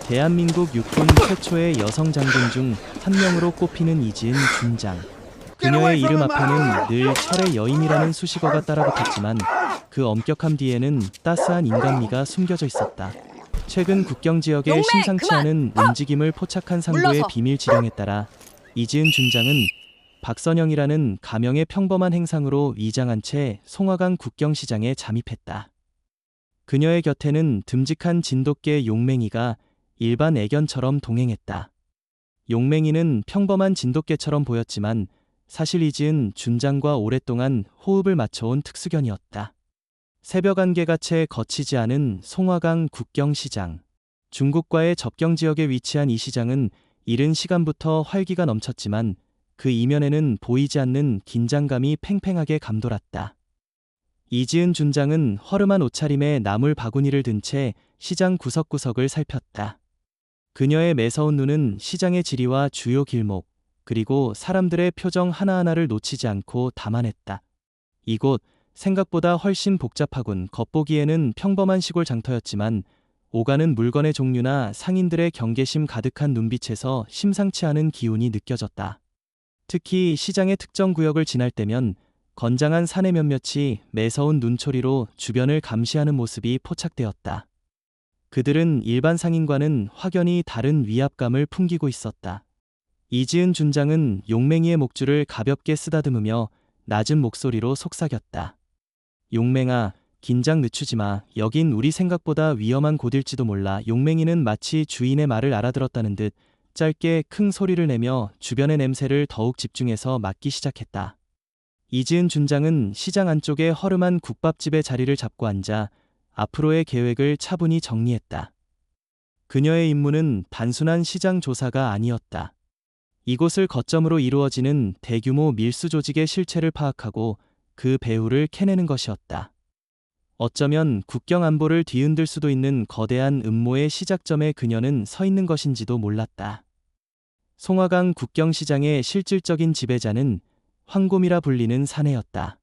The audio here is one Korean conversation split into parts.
대한민국 육군 최초의 여성 장군 중 한 명으로 꼽히는 이지은 준장. 그녀의 이름 앞에는 늘 철의 여인이라는 수식어가 따라붙었지만 그 엄격함 뒤에는 따스한 인간미가 숨겨져 있었다. 최근 국경 지역의 심상치 않은 움직임을 포착한 상부의 비밀 지령에 따라 이지은 준장은 박선영이라는 가명의 평범한 행상으로 위장한 채 송화강 국경시장에 잠입했다. 그녀의 곁에는 듬직한 진돗개 용맹이가 일반 애견처럼 동행했다. 용맹이는 평범한 진돗개처럼 보였지만 사실 이지은 준장과 오랫동안 호흡을 맞춰온 특수견이었다. 새벽 안개가 채 거치지 않은 송화강 국경시장. 중국과의 접경 지역에 위치한 이 시장은 이른 시간부터 활기가 넘쳤지만 그 이면에는 보이지 않는 긴장감이 팽팽하게 감돌았다. 이지은 준장은 허름한 옷차림에 나물 바구니를 든 채 시장 구석구석을 살폈다. 그녀의 매서운 눈은 시장의 지리와 주요 길목, 그리고 사람들의 표정 하나하나를 놓치지 않고 담아냈다. 이곳, 생각보다 훨씬 복잡하군. 겉보기에는 평범한 시골 장터였지만 오가는 물건의 종류나 상인들의 경계심 가득한 눈빛에서 심상치 않은 기운이 느껴졌다. 특히 시장의 특정 구역을 지날 때면 건장한 사내 몇몇이 매서운 눈초리로 주변을 감시하는 모습이 포착되었다. 그들은 일반 상인과는 확연히 다른 위압감을 풍기고 있었다. 이지은 준장은 용맹이의 목줄을 가볍게 쓰다듬으며 낮은 목소리로 속삭였다. 용맹아, 긴장 늦추지 마. 여긴 우리 생각보다 위험한 곳일지도 몰라. 용맹이는 마치 주인의 말을 알아들었다는 듯 짧게 큰 소리를 내며 주변의 냄새를 더욱 집중해서 맡기 시작했다. 이지은 준장은 시장 안쪽의 허름한 국밥집에 자리를 잡고 앉아 앞으로의 계획을 차분히 정리했다. 그녀의 임무는 단순한 시장 조사가 아니었다. 이곳을 거점으로 이루어지는 대규모 밀수 조직의 실체를 파악하고 그 배후를 캐내는 것이었다. 어쩌면 국경 안보를 뒤흔들 수도 있는 거대한 음모의 시작점에 그녀는 서 있는 것인지도 몰랐다. 송화강 국경시장의 실질적인 지배자는 황곰이라 불리는 사내였다.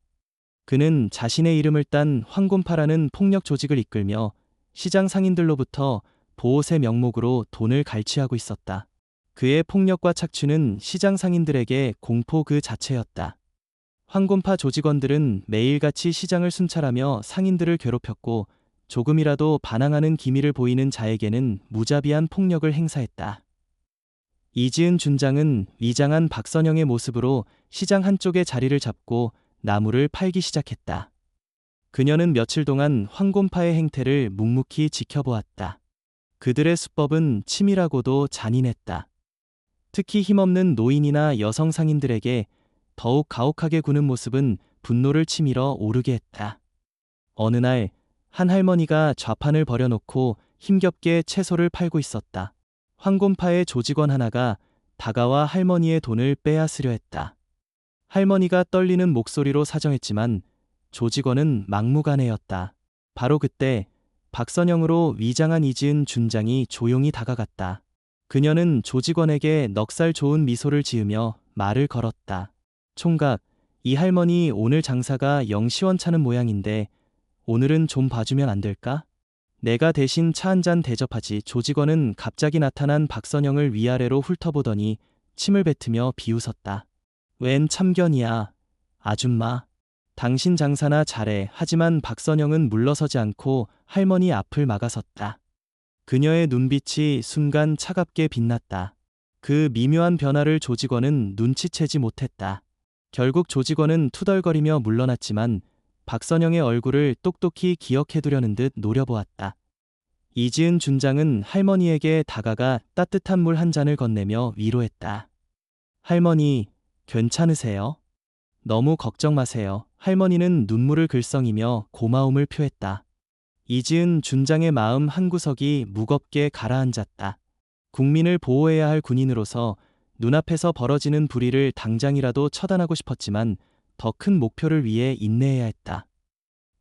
그는 자신의 이름을 딴 황곰파라는 폭력 조직을 이끌며 시장 상인들로부터 보옷의 명목으로 돈을 갈취하고 있었다. 그의 폭력과 착취는 시장 상인들에게 공포 그 자체였다. 황곰파 조직원들은 매일같이 시장을 순찰하며 상인들을 괴롭혔고 조금이라도 반항하는 기미를 보이는 자에게는 무자비한 폭력을 행사했다. 이지은 준장은 위장한 박선영의 모습으로 시장 한쪽에 자리를 잡고 나무를 팔기 시작했다. 그녀는 며칠 동안 황곰파의 행태를 묵묵히 지켜보았다. 그들의 수법은 치밀하고도 잔인했다. 특히 힘없는 노인이나 여성 상인들에게 더욱 가혹하게 구는 모습은 분노를 치밀어 오르게 했다. 어느 날, 한 할머니가 좌판을 버려놓고 힘겹게 채소를 팔고 있었다. 황곰파의 조직원 하나가 다가와 할머니의 돈을 빼앗으려 했다. 할머니가 떨리는 목소리로 사정했지만 조직원은 막무가내였다. 바로 그때 박선영으로 위장한 이지은 준장이 조용히 다가갔다. 그녀는 조직원에게 넉살 좋은 미소를 지으며 말을 걸었다. 총각, 이 할머니 오늘 장사가 영 시원찮은 모양인데 오늘은 좀 봐주면 안 될까? 내가 대신 차 한 잔 대접하지. 조직원은 갑자기 나타난 박선영을 위아래로 훑어보더니 침을 뱉으며 비웃었다. 웬 참견이야. 아줌마. 당신 장사나 잘해. 하지만 박선영은 물러서지 않고 할머니 앞을 막아섰다. 그녀의 눈빛이 순간 차갑게 빛났다. 그 미묘한 변화를 조직원은 눈치채지 못했다. 결국 조직원은 투덜거리며 물러났지만 박선영의 얼굴을 똑똑히 기억해두려는 듯 노려보았다. 이지은 준장은 할머니에게 다가가 따뜻한 물 한 잔을 건네며 위로했다. 할머니, 괜찮으세요? 너무 걱정 마세요. 할머니는 눈물을 글썽이며 고마움을 표했다. 이지은 준장의 마음 한구석이 무겁게 가라앉았다. 국민을 보호해야 할 군인으로서 눈앞에서 벌어지는 불의를 당장이라도 처단하고 싶었지만 더 큰 목표를 위해 인내해야 했다.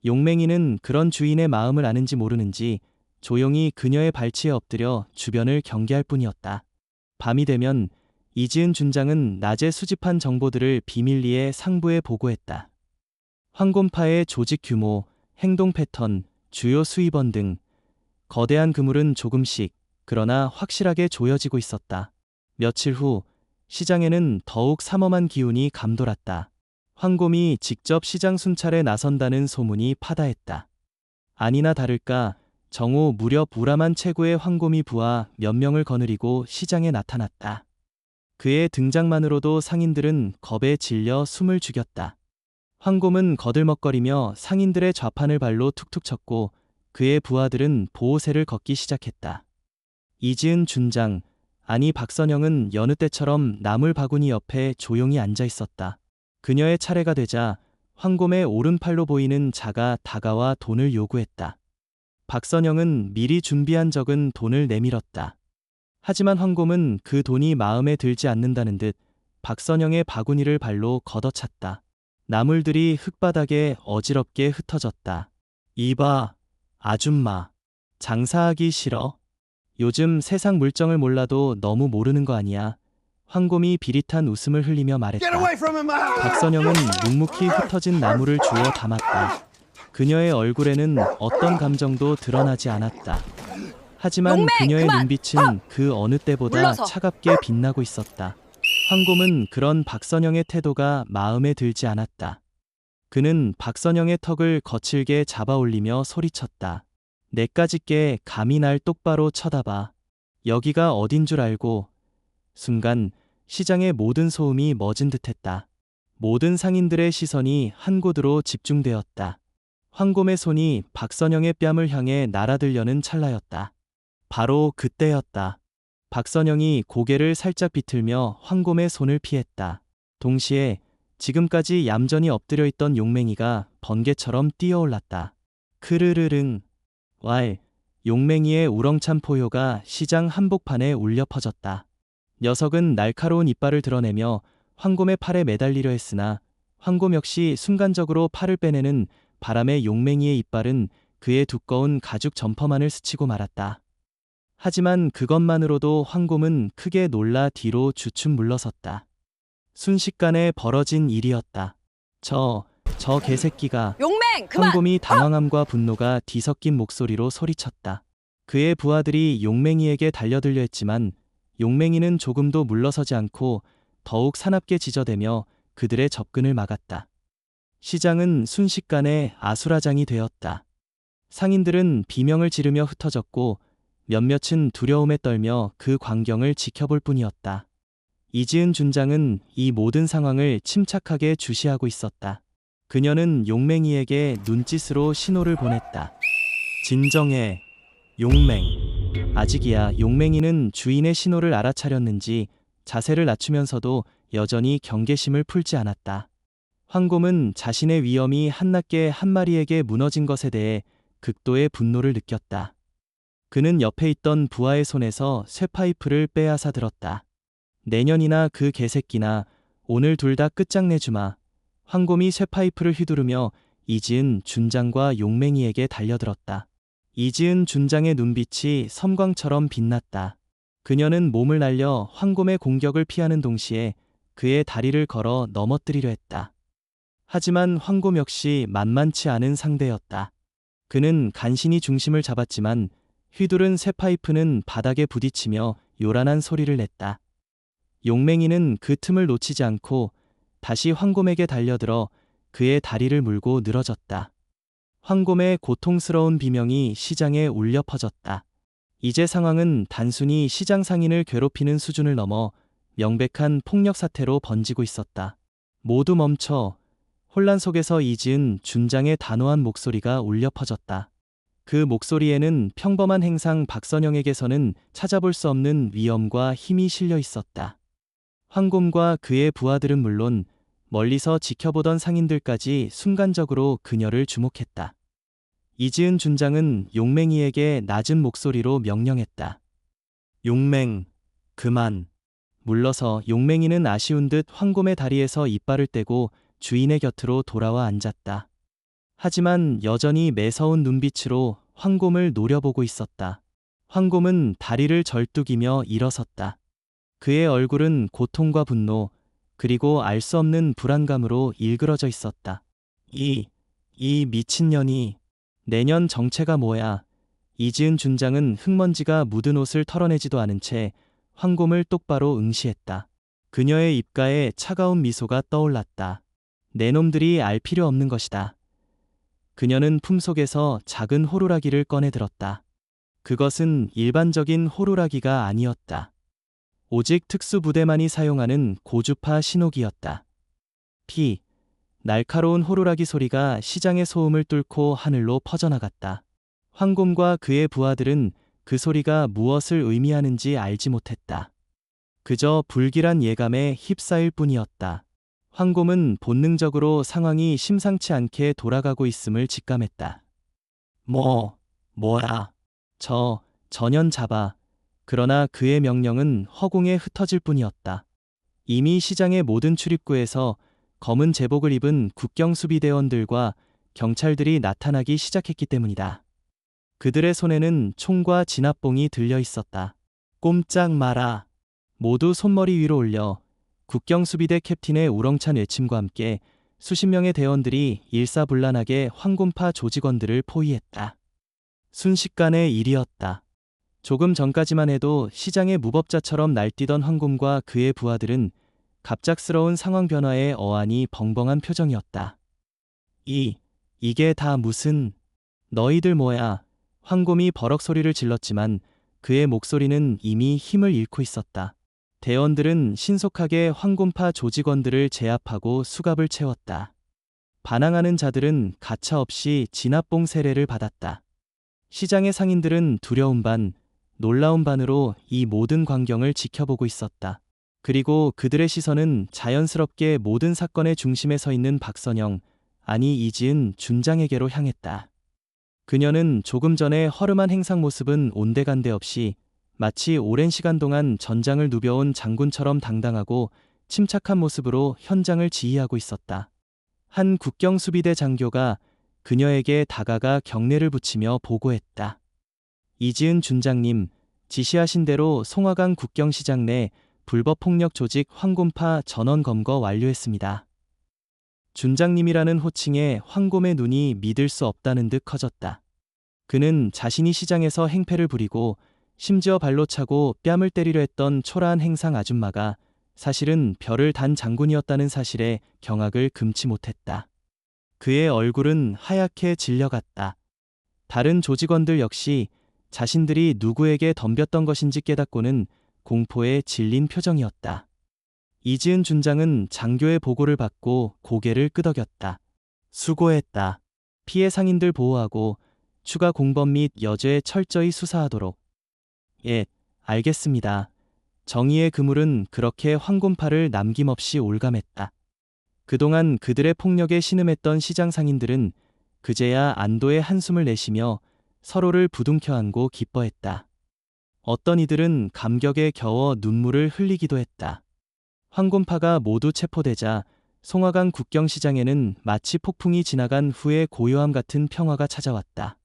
용맹이는 그런 주인의 마음을 아는지 모르는지 조용히 그녀의 발치에 엎드려 주변을 경계할 뿐이었다. 밤이 되면 이지은 준장은 낮에 수집한 정보들을 비밀리에 상부에 보고했다. 황곰파의 조직 규모, 행동 패턴, 주요 수입원 등 거대한 그물은 조금씩 그러나 확실하게 조여지고 있었다. 며칠 후 시장에는 더욱 삼엄한 기운이 감돌았다. 황곰이 직접 시장 순찰에 나선다는 소문이 파다했다. 아니나 다를까 정오 무렵 우람한 체구의 황곰이 부하 몇 명을 거느리고 시장에 나타났다. 그의 등장만으로도 상인들은 겁에 질려 숨을 죽였다. 황곰은 거들먹거리며 상인들의 좌판을 발로 툭툭 쳤고 그의 부하들은 보호세를 걷기 시작했다. 이지은 준장, 아니 박선영은 여느 때처럼 나물 바구니 옆에 조용히 앉아 있었다. 그녀의 차례가 되자 황곰의 오른팔로 보이는 자가 다가와 돈을 요구했다. 박선영은 미리 준비한 적은 돈을 내밀었다. 하지만 황곰은 그 돈이 마음에 들지 않는다는 듯 박선영의 바구니를 발로 걷어찼다. 나물들이 흙바닥에 어지럽게 흩어졌다. 이봐, 아줌마. 장사하기 싫어? 요즘 세상 물정을 몰라도 너무 모르는 거 아니야? 황곰이 비릿한 웃음을 흘리며 말했다. 박선영은 묵묵히 흩어진 나무를 주워 담았다. 그녀의 얼굴에는 어떤 감정도 드러나지 않았다. 하지만 용맹, 그녀의 그만! 눈빛은 그 어느 때보다 물러서! 차갑게 빛나고 있었다. 황곰은 그런 박선영의 태도가 마음에 들지 않았다. 그는 박선영의 턱을 거칠게 잡아 올리며 소리쳤다. 내까짓게 감히 날 똑바로 쳐다봐. 여기가 어딘 줄 알고. 순간 시장의 모든 소음이 멎은 듯했다. 모든 상인들의 시선이 한 곳으로 집중되었다. 황곰의 손이 박선영의 뺨을 향해 날아들려는 찰나였다. 바로 그때였다. 박선영이 고개를 살짝 비틀며 황곰의 손을 피했다. 동시에 지금까지 얌전히 엎드려 있던 용맹이가 번개처럼 뛰어올랐다. 크르르릉. 왈. 용맹이의 우렁찬 포효가 시장 한복판에 울려 퍼졌다. 녀석은 날카로운 이빨을 드러내며 황곰의 팔에 매달리려 했으나 황곰 역시 순간적으로 팔을 빼내는 바람에 용맹이의 이빨은 그의 두꺼운 가죽 점퍼만을 스치고 말았다. 하지만 그것만으로도 황곰은 크게 놀라 뒤로 주춤 물러섰다. 순식간에 벌어진 일이었다. 저 개새끼가. 용맹, 그만! 황곰이 당황함과 분노가 뒤섞인 목소리로 소리쳤다. 그의 부하들이 용맹이에게 달려들려 했지만 용맹이는 조금도 물러서지 않고 더욱 사납게 지저대며 그들의 접근을 막았다. 시장은 순식간에 아수라장이 되었다. 상인들은 비명을 지르며 흩어졌고 몇몇은 두려움에 떨며 그 광경을 지켜볼 뿐이었다. 이지은 준장은 이 모든 상황을 침착하게 주시하고 있었다. 그녀는 용맹이에게 눈짓으로 신호를 보냈다. 진정해, 용맹. 아직이야. 용맹이는 주인의 신호를 알아차렸는지 자세를 낮추면서도 여전히 경계심을 풀지 않았다. 황곰은 자신의 위엄이 한낱개 한 마리에게 무너진 것에 대해 극도의 분노를 느꼈다. 그는 옆에 있던 부하의 손에서 쇠파이프를 빼앗아 들었다. 내년이나 그 개새끼나 오늘 둘 다 끝장내주마. 황곰이 쇠파이프를 휘두르며 이지은 준장과 용맹이에게 달려들었다. 이지은 준장의 눈빛이 섬광처럼 빛났다. 그녀는 몸을 날려 황곰의 공격을 피하는 동시에 그의 다리를 걸어 넘어뜨리려 했다. 하지만 황곰 역시 만만치 않은 상대였다. 그는 간신히 중심을 잡았지만 휘두른 쇠파이프는 바닥에 부딪히며 요란한 소리를 냈다. 용맹이는 그 틈을 놓치지 않고 다시 황곰에게 달려들어 그의 다리를 물고 늘어졌다. 황곰의 고통스러운 비명이 시장에 울려 퍼졌다. 이제 상황은 단순히 시장 상인을 괴롭히는 수준을 넘어 명백한 폭력 사태로 번지고 있었다. 모두 멈춰. 혼란 속에서 이지은 준장의 단호한 목소리가 울려 퍼졌다. 그 목소리에는 평범한 행상 박선영에게서는 찾아볼 수 없는 위엄과 힘이 실려 있었다. 황곰과 그의 부하들은 물론 멀리서 지켜보던 상인들까지 순간적으로 그녀를 주목했다. 이지은 준장은 용맹이에게 낮은 목소리로 명령했다. 용맹, 그만. 물러서. 용맹이는 아쉬운 듯 황곰의 다리에서 이빨을 떼고 주인의 곁으로 돌아와 앉았다. 하지만 여전히 매서운 눈빛으로 황곰을 노려보고 있었다. 황곰은 다리를 절뚝이며 일어섰다. 그의 얼굴은 고통과 분노, 그리고 알 수 없는 불안감으로 일그러져 있었다. 이 미친년이. 내년 정체가 뭐야? 이지은 준장은 흙먼지가 묻은 옷을 털어내지도 않은 채 황곰을 똑바로 응시했다. 그녀의 입가에 차가운 미소가 떠올랐다. 내 놈들이 알 필요 없는 것이다. 그녀는 품속에서 작은 호루라기를 꺼내 들었다. 그것은 일반적인 호루라기가 아니었다. 오직 특수부대만이 사용하는 고주파 신호기였다. 날카로운 호루라기 소리가 시장의 소음을 뚫고 하늘로 퍼져나갔다. 황곰과 그의 부하들은 그 소리가 무엇을 의미하는지 알지 못했다. 그저 불길한 예감에 휩싸일 뿐이었다. 황곰은 본능적으로 상황이 심상치 않게 돌아가고 있음을 직감했다. 뭐야. 전연 잡아. 그러나 그의 명령은 허공에 흩어질 뿐이었다. 이미 시장의 모든 출입구에서 검은 제복을 입은 국경수비대원들과 경찰들이 나타나기 시작했기 때문이다. 그들의 손에는 총과 진압봉이 들려 있었다. 꼼짝 마라. 모두 손머리 위로 올려. 국경수비대 캡틴의 우렁찬 외침과 함께 수십 명의 대원들이 일사불란하게 황곰파 조직원들을 포위했다. 순식간의 일이었다. 조금 전까지만 해도 시장의 무법자처럼 날뛰던 황곰과 그의 부하들은 갑작스러운 상황 변화에 어안이 벙벙한 표정이었다. 이게 다 무슨... 너희들 뭐야? 황곰이 버럭 소리를 질렀지만 그의 목소리는 이미 힘을 잃고 있었다. 대원들은 신속하게 황곰파 조직원들을 제압하고 수갑을 채웠다. 반항하는 자들은 가차없이 진압봉 세례를 받았다. 시장의 상인들은 두려운 반, 놀라운 반으로 이 모든 광경을 지켜보고 있었다. 그리고 그들의 시선은 자연스럽게 모든 사건의 중심에 서 있는 박선영, 아니 이지은 준장에게로 향했다. 그녀는 조금 전에 허름한 행상 모습은 온데간데 없이 마치 오랜 시간 동안 전장을 누벼온 장군처럼 당당하고 침착한 모습으로 현장을 지휘하고 있었다. 한 국경수비대 장교가 그녀에게 다가가 경례를 붙이며 보고했다. 이지은 준장님, 지시하신 대로 송화강 국경시장 내 불법폭력 조직 황곰파 전원 검거 완료했습니다. 준장님이라는 호칭에 황곰의 눈이 믿을 수 없다는 듯 커졌다. 그는 자신이 시장에서 행패를 부리고 심지어 발로 차고 뺨을 때리려 했던 초라한 행상 아줌마가 사실은 별을 단 장군이었다는 사실에 경악을 금치 못했다. 그의 얼굴은 하얗게 질려갔다. 다른 조직원들 역시 자신들이 누구에게 덤볐던 것인지 깨닫고는 공포에 질린 표정이었다. 이지은 준장은 장교의 보고를 받고 고개를 끄덕였다. 수고했다. 피해 상인들 보호하고 추가 공범 및 여죄에 철저히 수사하도록. 예, 알겠습니다. 정의의 그물은 그렇게 황곰파를 남김없이 올감했다. 그동안 그들의 폭력에 신음했던 시장 상인들은 그제야 안도의 한숨을 내쉬며 서로를 부둥켜 안고 기뻐했다. 어떤 이들은 감격에 겨워 눈물을 흘리기도 했다. 황곰파가 모두 체포되자 송화강 국경시장에는 마치 폭풍이 지나간 후의 고요함 같은 평화가 찾아왔다.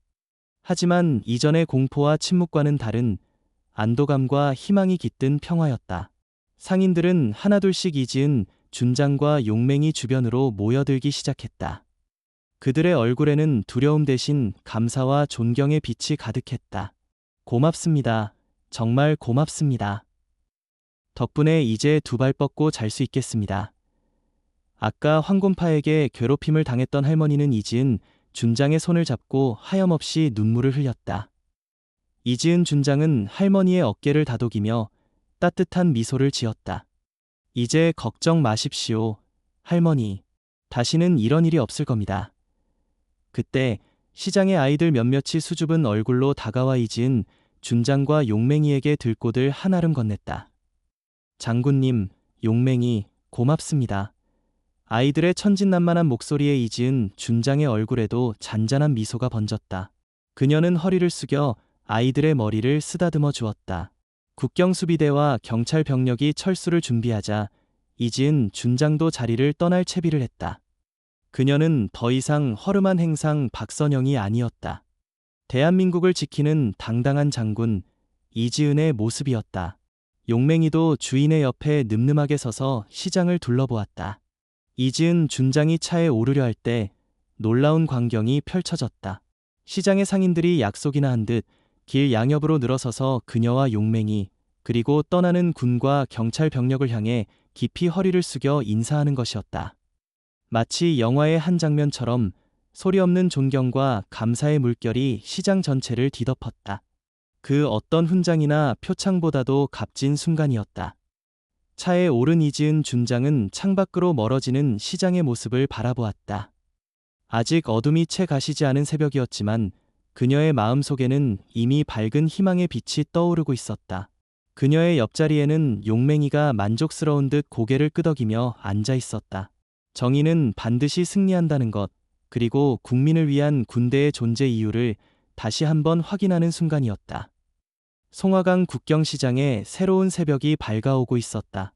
하지만 이전의 공포와 침묵과는 다른 안도감과 희망이 깃든 평화였다. 상인들은 하나둘씩 이지은 준장과 용맹이 주변으로 모여들기 시작했다. 그들의 얼굴에는 두려움 대신 감사와 존경의 빛이 가득했다. 고맙습니다. 정말 고맙습니다. 덕분에 이제 두 발 뻗고 잘 수 있겠습니다. 아까 황곰파에게 괴롭힘을 당했던 할머니는 이지은 준장의 손을 잡고 하염없이 눈물을 흘렸다. 이지은 준장은 할머니의 어깨를 다독이며 따뜻한 미소를 지었다. 이제 걱정 마십시오, 할머니. 다시는 이런 일이 없을 겁니다. 그때 시장의 아이들 몇몇이 수줍은 얼굴로 다가와 이지은 준장과 용맹이에게 들꽃을 한아름 건넸다. 장군님, 용맹이, 고맙습니다. 아이들의 천진난만한 목소리에 이지은 준장의 얼굴에도 잔잔한 미소가 번졌다. 그녀는 허리를 숙여 아이들의 머리를 쓰다듬어 주었다. 국경수비대와 경찰 병력이 철수를 준비하자 이지은 준장도 자리를 떠날 채비를 했다. 그녀는 더 이상 허름한 행상 박선영이 아니었다. 대한민국을 지키는 당당한 장군 이지은의 모습이었다. 용맹이도 주인의 옆에 늠름하게 서서 시장을 둘러보았다. 이지은 준장이 차에 오르려 할 때 놀라운 광경이 펼쳐졌다. 시장의 상인들이 약속이나 한 듯 길 양옆으로 늘어서서 그녀와 용맹이 그리고 떠나는 군과 경찰 병력을 향해 깊이 허리를 숙여 인사하는 것이었다. 마치 영화의 한 장면처럼 소리 없는 존경과 감사의 물결이 시장 전체를 뒤덮었다. 그 어떤 훈장이나 표창보다도 값진 순간이었다. 차에 오른 이지은 준장은 창밖으로 멀어지는 시장의 모습을 바라보았다. 아직 어둠이 채 가시지 않은 새벽이었지만 그녀의 마음속에는 이미 밝은 희망의 빛이 떠오르고 있었다. 그녀의 옆자리에는 용맹이가 만족스러운 듯 고개를 끄덕이며 앉아 있었다. 정의는 반드시 승리한다는 것, 그리고 국민을 위한 군대의 존재 이유를 다시 한번 확인하는 순간이었다. 송화강 국경시장에 새로운 새벽이 밝아오고 있었다.